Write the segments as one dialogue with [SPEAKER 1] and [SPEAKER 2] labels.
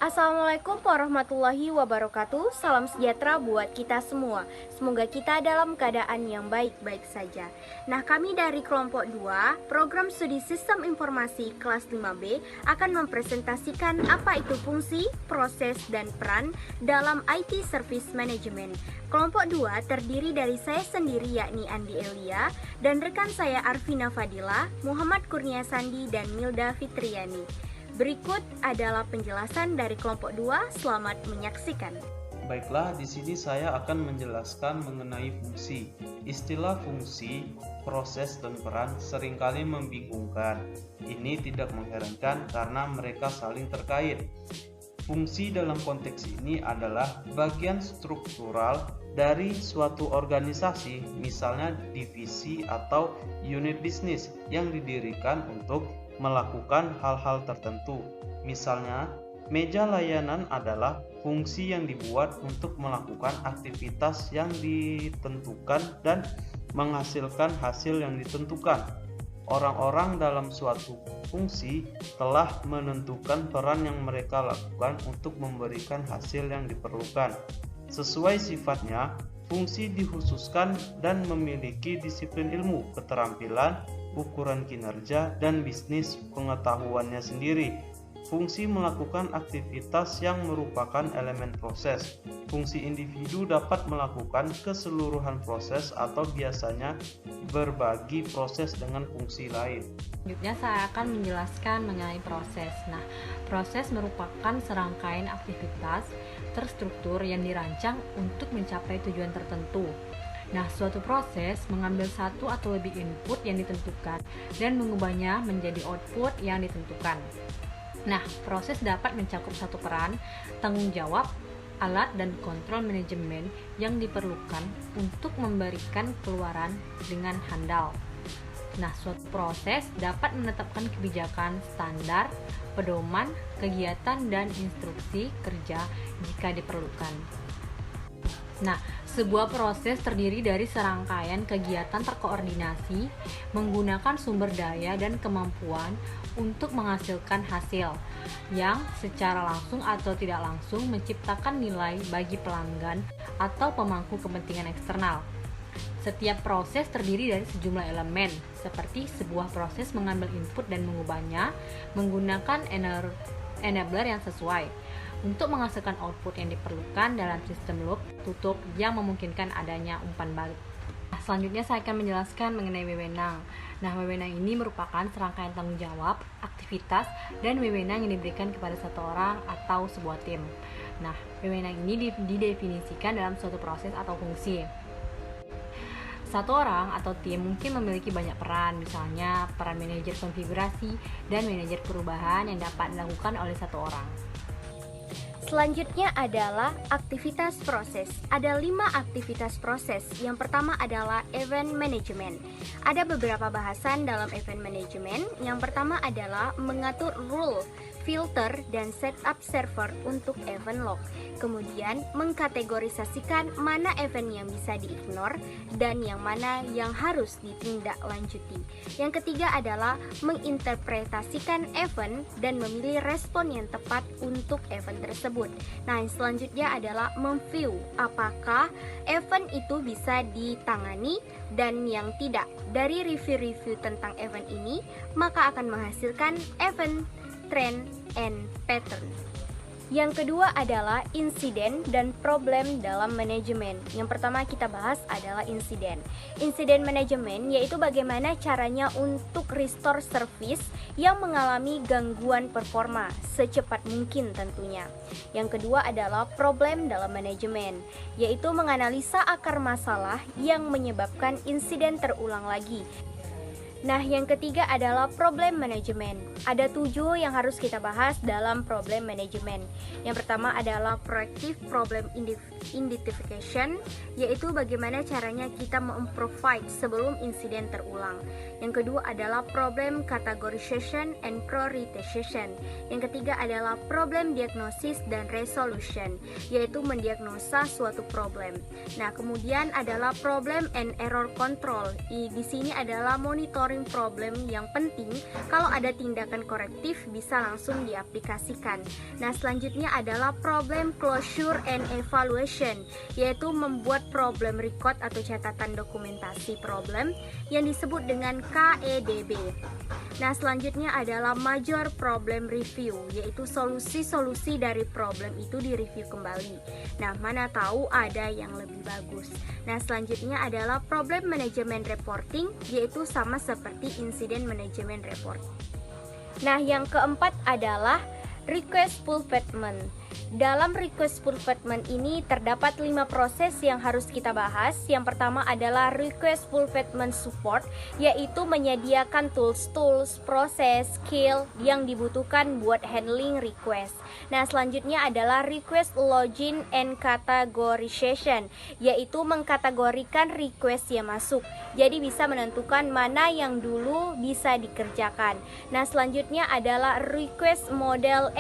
[SPEAKER 1] Assalamualaikum warahmatullahi wabarakatuh. Salam sejahtera buat kita semua. Semoga kita dalam keadaan yang baik-baik saja. Nah, kami dari kelompok 2, program studi Sistem Informasi kelas 5B akan mempresentasikan apa itu fungsi, proses, dan peran dalam IT Service Management. Kelompok 2 terdiri dari saya sendiri yakni Andi Elia dan rekan saya Arvina Fadila, Muhammad Kurnia Sandi, dan Milda Fitriani. Berikut adalah penjelasan dari kelompok 2. Selamat menyaksikan.
[SPEAKER 2] Baiklah, di sini saya akan menjelaskan mengenai fungsi. Istilah fungsi, proses, dan peran seringkali membingungkan. Ini tidak mengherankan karena mereka saling terkait. Fungsi dalam konteks ini adalah bagian struktural dari suatu organisasi, misalnya divisi atau unit bisnis yang didirikan untuk melakukan hal-hal tertentu. Misalnya, meja layanan adalah fungsi yang dibuat untuk melakukan aktivitas yang ditentukan dan menghasilkan hasil yang ditentukan. Orang-orang dalam suatu fungsi telah menentukan peran yang mereka lakukan untuk memberikan hasil yang diperlukan. Sesuai sifatnya, fungsi dikhususkan dan memiliki disiplin ilmu, keterampilan, ukuran kinerja, dan bisnis pengetahuannya sendiri. Fungsi melakukan aktivitas yang merupakan elemen proses. Fungsi individu dapat melakukan keseluruhan proses atau biasanya berbagi proses dengan fungsi lain.
[SPEAKER 3] Selanjutnya saya akan menjelaskan mengenai proses. Nah, proses merupakan serangkaian aktivitas terstruktur yang dirancang untuk mencapai tujuan tertentu. Nah, suatu proses mengambil satu atau lebih input yang ditentukan dan mengubahnya menjadi output yang ditentukan. Nah, proses dapat mencakup satu peran, tanggung jawab, alat, dan kontrol manajemen yang diperlukan untuk memberikan keluaran dengan handal. Nah, suatu proses dapat menetapkan kebijakan, standar, pedoman, kegiatan, dan instruksi kerja jika diperlukan. Nah, sebuah proses terdiri dari serangkaian kegiatan terkoordinasi menggunakan sumber daya dan kemampuan untuk menghasilkan hasil yang secara langsung atau tidak langsung menciptakan nilai bagi pelanggan atau pemangku kepentingan eksternal. Setiap proses terdiri dari sejumlah elemen, seperti sebuah proses mengambil input dan mengubahnya menggunakan enabler yang sesuai untuk menghasilkan output yang diperlukan dalam sistem loop tutup yang memungkinkan adanya umpan balik. Selanjutnya saya akan menjelaskan mengenai wewenang. Nah, wewenang ini merupakan serangkaian tanggung jawab, aktivitas, dan wewenang yang diberikan kepada satu orang atau sebuah tim. Nah, wewenang ini didefinisikan dalam suatu proses atau fungsi. Satu orang atau tim mungkin memiliki banyak peran, misalnya peran manajer konfigurasi dan manajer perubahan yang dapat dilakukan oleh satu orang.
[SPEAKER 1] Selanjutnya adalah aktivitas proses. Ada 5 aktivitas proses. Yang pertama adalah event management. Ada beberapa bahasan dalam event management. Yang pertama adalah mengatur rule, filter, dan setup server untuk event log. Kemudian mengkategorisasikan mana event yang bisa di-ignore dan yang mana yang harus ditindaklanjuti. Yang ketiga adalah menginterpretasikan event dan memilih respon yang tepat untuk event tersebut. Nah, yang selanjutnya adalah memview apakah event itu bisa ditangani dan yang tidak. Dari review-review tentang event ini, maka akan menghasilkan event, trend, and pattern. Yang kedua adalah insiden dan problem dalam manajemen. Yang pertama kita bahas adalah insiden. Insiden manajemen yaitu bagaimana caranya untuk restore service yang mengalami gangguan performa secepat mungkin tentunya. Yang kedua adalah problem dalam manajemen, yaitu menganalisa akar masalah yang menyebabkan insiden terulang lagi. Nah, yang ketiga adalah problem management. Ada 7 yang harus kita bahas dalam problem management. Yang pertama adalah proactive problem identification, yaitu bagaimana caranya kita memprovide sebelum insiden terulang. Yang kedua adalah problem categorization and prioritization. Yang ketiga adalah problem diagnosis dan resolution, yaitu mendiagnosa suatu problem. Nah, kemudian adalah problem and error control. Di sini adalah monitoring problem yang penting. Kalau ada tindakan korektif bisa langsung diaplikasikan. Nah, selanjutnya adalah problem closure and evaluation, yaitu membuat problem record atau catatan dokumentasi problem yang disebut dengan KEDB. Nah, selanjutnya adalah major problem review, yaitu solusi-solusi dari problem itu direview kembali. Nah, mana tahu ada yang lebih bagus. Nah, selanjutnya adalah problem management reporting, yaitu sama seperti incident management report. Nah, yang keempat adalah request fulfillment. Dalam request fulfillment ini terdapat 5 proses yang harus kita bahas. Yang pertama adalah request fulfillment support, yaitu menyediakan tools, proses, skill yang dibutuhkan buat handling request. Nah, selanjutnya adalah request login and categorization, yaitu mengkategorikan request yang masuk. Jadi bisa menentukan mana yang dulu bisa dikerjakan. Nah, selanjutnya adalah request model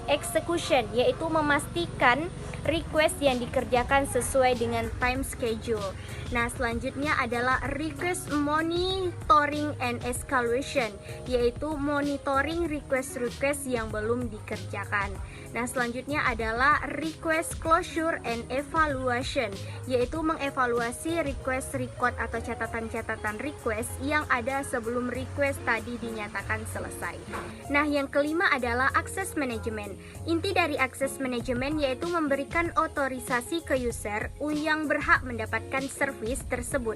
[SPEAKER 1] execution, yaitu memastikan request yang dikerjakan sesuai dengan time schedule. Nah, selanjutnya adalah request monitoring and escalation, yaitu monitoring request yang belum dikerjakan. Nah, selanjutnya adalah request closure and evaluation, yaitu mengevaluasi request record atau catatan-catatan request yang ada sebelum request tadi dinyatakan selesai. Nah, yang kelima adalah access management. Inti dari access management yaitu memberikan otorisasi ke user yang berhak mendapatkan service tersebut.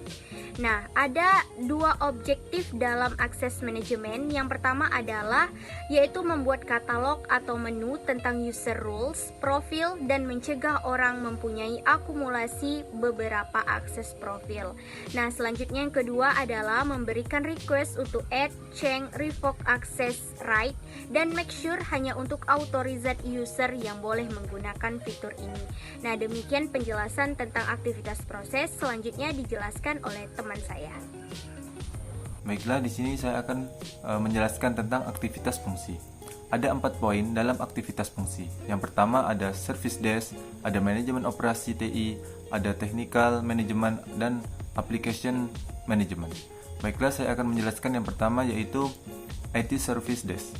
[SPEAKER 1] Nah, ada 2 objektif dalam access management. Yang pertama adalah yaitu membuat katalog atau menu tentang user rules, profil, dan mencegah orang mempunyai akumulasi beberapa akses profil. Nah, selanjutnya yang kedua adalah memberikan request untuk add, change, revoke access right, dan make sure hanya untuk authorized user yang boleh menggunakan fitur ini. Nah, demikian penjelasan tentang aktivitas proses. Selanjutnya dijelaskan oleh teman saya.
[SPEAKER 4] Baiklah, di sini saya akan menjelaskan tentang aktivitas fungsi. Ada 4 poin dalam aktivitas fungsi. Yang pertama ada service desk, ada manajemen operasi TI, ada technical management, dan application management. Baiklah, saya akan menjelaskan yang pertama, yaitu IT service desk.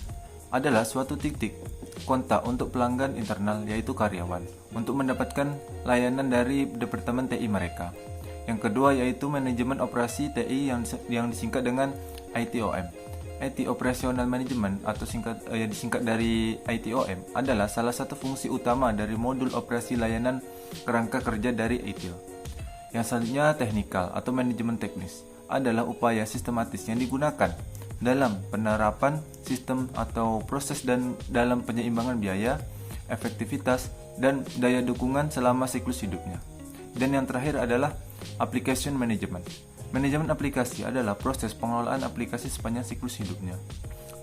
[SPEAKER 4] Adalah suatu titik kontak untuk pelanggan internal, yaitu karyawan, untuk mendapatkan layanan dari departemen TI mereka. Yang kedua yaitu manajemen operasi TI yang disingkat dengan ITOM. IT Operational Management atau disingkat dari ITOM adalah salah satu fungsi utama dari modul operasi layanan kerangka kerja dari ITIL. Yang selanjutnya teknikal atau manajemen teknis adalah upaya sistematis yang digunakan dalam penerapan sistem atau proses dan dalam penyeimbangan biaya, efektivitas, dan daya dukungan selama siklus hidupnya. Dan yang terakhir adalah application management. Manajemen aplikasi adalah proses pengelolaan aplikasi sepanjang siklus hidupnya.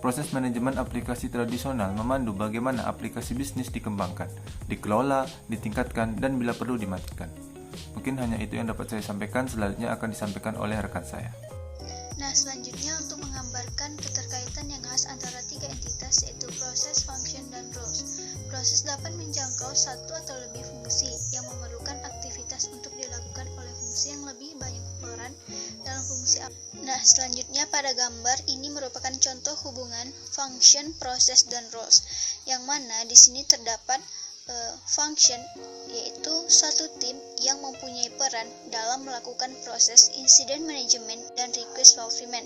[SPEAKER 4] Proses manajemen aplikasi tradisional memandu bagaimana aplikasi bisnis dikembangkan, dikelola, ditingkatkan, dan bila perlu dimatikan. Mungkin hanya itu yang dapat saya sampaikan, selanjutnya akan disampaikan oleh rekan saya.
[SPEAKER 5] Nah, selanjutnya untuk menggambarkan keterkaitan yang khas antara 3 entitas yaitu proses, function, dan rules. Proses dapat menjangkau satu atau lebih fungsi yang memerlukan aktivitas untuk dilakukan oleh fungsi yang lebih banyak peran dalam fungsi. Nah, selanjutnya pada gambar ini merupakan contoh hubungan function, proses, dan rules, yang mana di sini terdapat function, yaitu suatu tim yang mempunyai peran dalam melakukan proses incident management dan request fulfillment.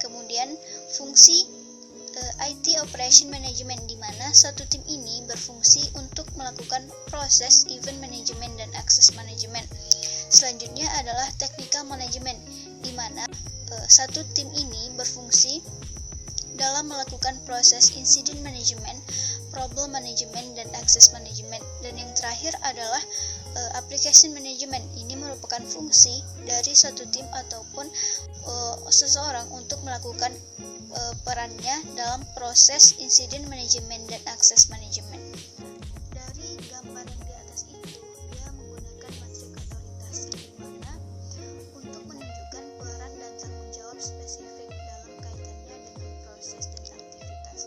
[SPEAKER 5] Kemudian fungsi IT operation management, di mana satu tim ini berfungsi untuk melakukan proses event management dan access management. Selanjutnya adalah technical management, di mana satu tim ini berfungsi dalam melakukan proses incident management, problem management, dan access management. Dan yang terakhir adalah Application management ini merupakan fungsi dari suatu tim ataupun seseorang untuk melakukan perannya dalam proses incident management dan access management. Dari gambar yang di atas itu, dia menggunakan matrik otoritas di mana untuk menunjukkan peran dan tanggung jawab spesifik dalam kaitannya dengan proses dan aktivitas.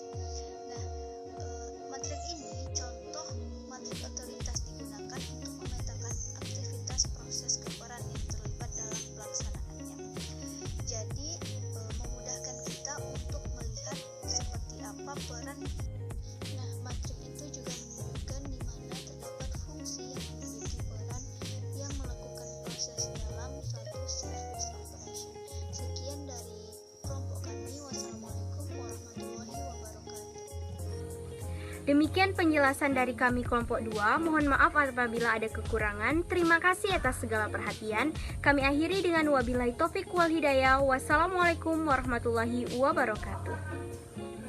[SPEAKER 5] Nah, matrik ini contoh matrik otoritas digunakan untuk memetakan aktivitas proses keperan yang terlibat dalam pelaksanaannya. Jadi, memudahkan kita untuk melihat seperti apa peran. Nah, matrik itu juga menunjukkan di mana terdapat fungsi yang memiliki peran yang melakukan proses dalam suatu service operation. Sekian dari kelompok kami. Wassalamualaikum warahmatullahi wabarakatuh.
[SPEAKER 1] Demikian penjelasan dari kami kelompok 2. Mohon maaf apabila ada kekurangan. Terima kasih atas segala perhatian. Kami akhiri dengan wabillahi taufik wal hidayah. Wassalamualaikum warahmatullahi wabarakatuh.